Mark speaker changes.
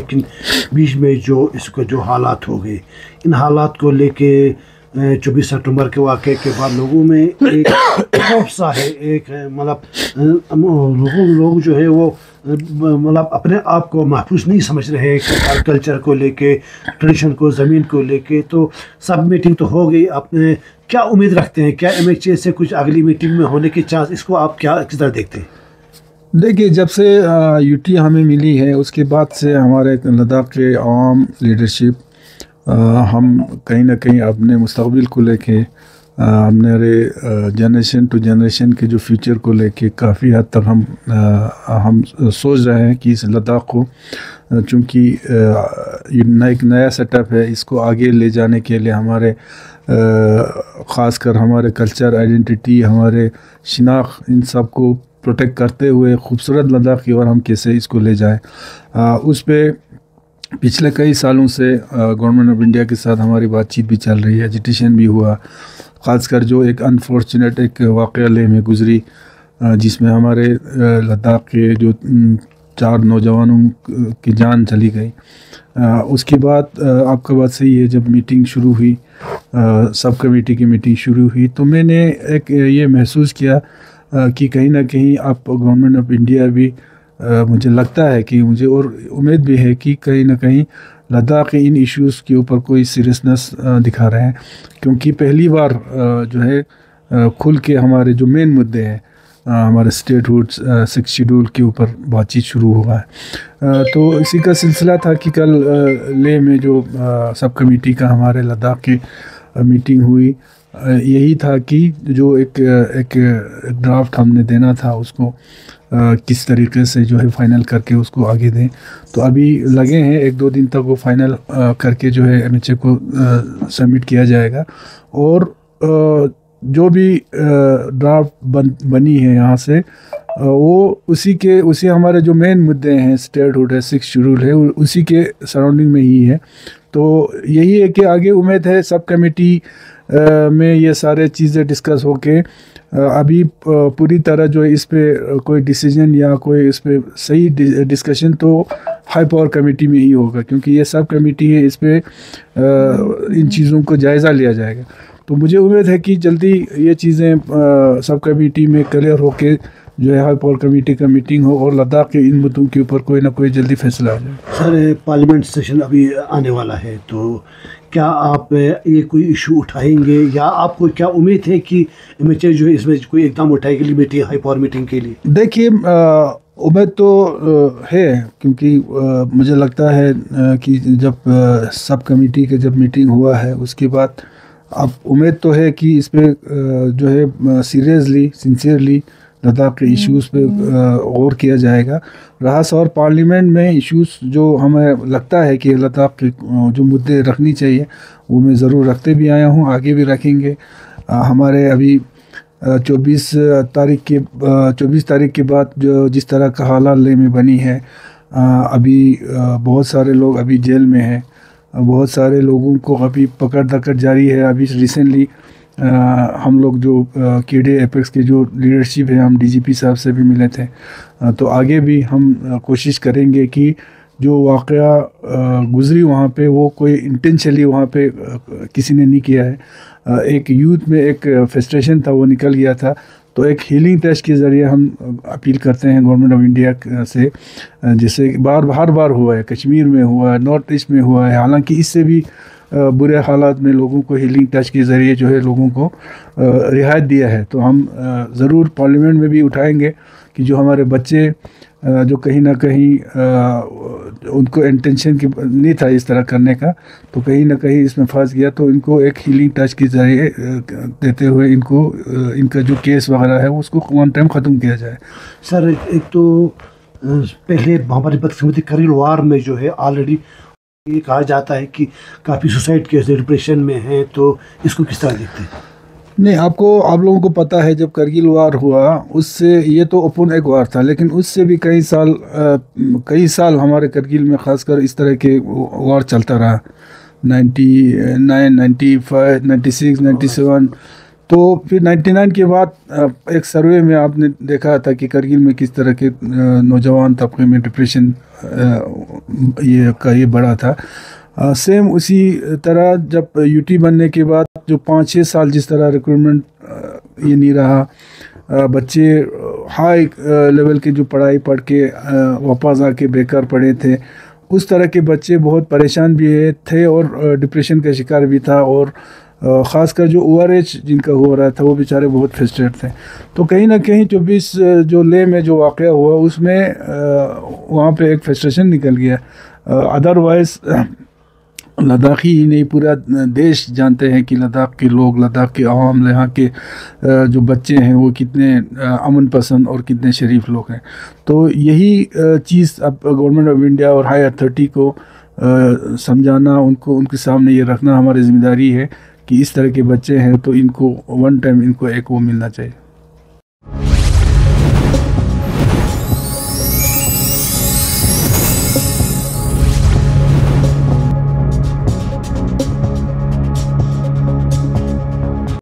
Speaker 1: लेकिन बीच में जो इसको जो हालात हो गए, इन हालात को लेके 24 सितंबर के वाक़े के बाद लोगों में एक खौफ सा है, एक मतलब लोग जो है वो मतलब अपने आप को महफूज नहीं समझ रहे हैं कल्चर को लेके, ट्रेडिशन को, ज़मीन को लेके। तो सब मीटिंग तो हो गई, आपने क्या उम्मीद रखते हैं, क्या MHA से कुछ अगली मीटिंग में होने की चांस, इसको आप क्या किस तरह देखते हैं?
Speaker 2: देखिए, जब से यूटी हमें मिली है उसके बाद से हमारे लद्दाख के आवाम लीडरशिप हम कहीं ना कहीं अपने मुस्तक़बिल को लेके हमारे जनरेशन टू जनरेशन के जो फ्यूचर को लेके काफ़ी हद तक हम सोच रहे हैं कि इस लद्दाख को, चूँकि एक नया सेटअप है, इसको आगे ले जाने के लिए हमारे ख़ासकर हमारे कल्चर, आइडेंटिटी, हमारे शिनाख्त, इन सब को प्रोटेक्ट करते हुए खूबसूरत लद्दाख की ओर हम कैसे इसको ले जाएं, उस पे पिछले कई सालों से गवर्नमेंट ऑफ इंडिया के साथ हमारी बातचीत भी चल रही है, एजिटेशन भी हुआ। ख़ासकर जो एक अनफॉर्चुनेट एक वाक़या लेह में गुज़री, जिसमें हमारे लद्दाख के जो 4 नौजवानों की जान चली गई, उसके बाद आपका बात सही है, जब मीटिंग शुरू हुई, सब कमेटी की मीटिंग शुरू हुई, तो मैंने एक ये महसूस किया कि कहीं ना कहीं आप गवर्नमेंट ऑफ इंडिया भी मुझे लगता है कि मुझे और उम्मीद भी है कि कहीं ना कहीं लद्दाख के इन इश्यूज़ के ऊपर कोई सीरियसनेस दिखा रहे हैं, क्योंकि पहली बार जो है खुल के हमारे जो मेन मुद्दे हैं, हमारे स्टेटहुड 6 शेड्यूल के ऊपर बातचीत शुरू हुआ है। तो इसी का सिलसिला था कि कल लेह में जो सब कमेटी का हमारे लद्दाख की मीटिंग हुई, यही था कि जो एक ड्राफ्ट हमने देना था उसको किस तरीके से जो है फ़ाइनल करके उसको आगे दें। तो अभी लगे हैं 1-2 दिन तक वो फ़ाइनल करके जो है MHA को सबमिट किया जाएगा, और जो भी ड्राफ्ट बनी है यहाँ से वो उसी हमारे जो मेन मुद्दे हैं, स्टेटहुड है, 6 शेड्यूल है, उसी के सराउंडिंग में ही है। तो यही है कि आगे उम्मीद है सब कमेटी में ये सारे चीज़ें डिस्कस होके अभी पूरी तरह जो है इस पे कोई डिसीजन या कोई इस पे सही डिस्कशन तो हाई पावर कमेटी में ही होगा, क्योंकि ये सब कमेटी है, इस पे इन चीज़ों को जायज़ा लिया जाएगा। तो मुझे उम्मीद है कि जल्दी ये चीज़ें सब कमेटी में क्लियर होके जो है हाई पावर कमेटी का मीटिंग हो और लद्दाख के इन मुद्दों के ऊपर कोई ना कोई जल्दी फैसला आ जाए।
Speaker 1: सर, पार्लियामेंट सेशन अभी आने वाला है, तो क्या आप ये कोई इशू उठाएंगे या आपको क्या उम्मीद है कि MHA जो है इसमें कोई एकदम उठाएगी मीटिंग, हाई पावर मीटिंग के लिए?
Speaker 2: देखिए, उम्मीद तो है, क्योंकि मुझे लगता है कि जब सब कमेटी के जब मीटिंग हुआ है उसके बाद अब उम्मीद तो है कि इस पे जो है सीरियसली, सिंसियरली लद्दाख के इश्यूज़ पे गौर किया जाएगा। और पार्लियामेंट में इश्यूज़ जो हमें लगता है कि लद्दाख के जो मुद्दे रखनी चाहिए वो मैं ज़रूर रखते भी आया हूँ, आगे भी रखेंगे। हमारे अभी 24 तारीख के बाद जो जिस तरह का हालात लेह में बनी है, अभी बहुत सारे लोग अभी जेल में हैं, बहुत सारे लोगों को अभी पकड़ दकड़ जारी है। अभी रिसेंटली हम लोग जो KDA एपेक्स के जो लीडरशिप है, हम DGP साहब से भी मिले थे। तो आगे भी हम कोशिश करेंगे कि जो वाक़या गुज़री वहाँ पे वो कोई इंटेंशनली वहाँ पे किसी ने नहीं किया है। एक यूथ में एक फ्रस्ट्रेशन था, वो निकल गया था। तो एक हीलिंग टेस्ट के ज़रिए हम अपील करते हैं गवर्नमेंट ऑफ इंडिया से, जैसे हर बार हुआ है, कश्मीर में हुआ है, नॉर्थ ईस्ट में हुआ है, हालांकि इससे भी बुरे हालात में लोगों को हीलिंग टच के ज़रिए जो है लोगों को रियायत दिया है। तो हम ज़रूर पार्लियामेंट में भी उठाएंगे कि जो हमारे बच्चे जो कहीं ना कहीं उनको इंटेंशन की नहीं था इस तरह करने का, तो कहीं ना कहीं इसमें फंस गया, तो इनको एक हीलिंग टच के ज़रिए देते हुए इनका जो केस वगैरह है उसको वन टाइम ख़त्म किया जाए।
Speaker 1: सर, एक तो पहले हमारी बदकिस्मती करील वार में जो है ऑलरेडी ये कहा जाता है कि काफ़ी सुसाइड केस डिप्रेशन में हैं, तो इसको किस तरह देखते हैं?
Speaker 2: नहीं, आप लोगों को पता है जब करगिल वार हुआ उससे, ये तो ओपन एक वार था, लेकिन उससे भी कई साल हमारे करगिल में ख़ासकर इस तरह के वार चलता रहा। 99, 95, 96, 97, तो फिर 99 के बाद एक सर्वे में आपने देखा था कि करगिल में किस तरह के नौजवान तबके में डिप्रेशन ये बढ़ा था। सेम उसी तरह जब यूटी बनने के बाद जो 5-6 साल जिस तरह रिक्रूटमेंट ये नहीं रहा, बच्चे हाई लेवल की जो पढ़ाई पढ़ के वापस आके बेकार पढ़े थे, उस तरह के बच्चे बहुत परेशान भी थे और डिप्रेशन का शिकार भी था। और ख़ासकर जो ओवरएज जिनका हो रहा था वो बेचारे बहुत फ्रस्ट्रेट थे। तो कहीं ना कहीं 24 जो ले में जो वाक़या हुआ उसमें वहाँ पे एक फ्रस्ट्रेशन निकल गया। अदरवाइज़ लद्दाखी ही नहीं पूरा देश जानते हैं कि लद्दाख के लोग, लद्दाख के आवाम, यहाँ के जो बच्चे हैं वो कितने अमन पसंद और कितने शरीफ लोग हैं। तो यही चीज़ अब गवर्नमेंट ऑफ इंडिया और हाई अथॉरिटी को समझाना, उनको उनके सामने ये रखना हमारी ज़िम्मेदारी है कि इस तरह के बच्चे हैं तो इनको वन टाइम इनको एक वो मिलना चाहिए।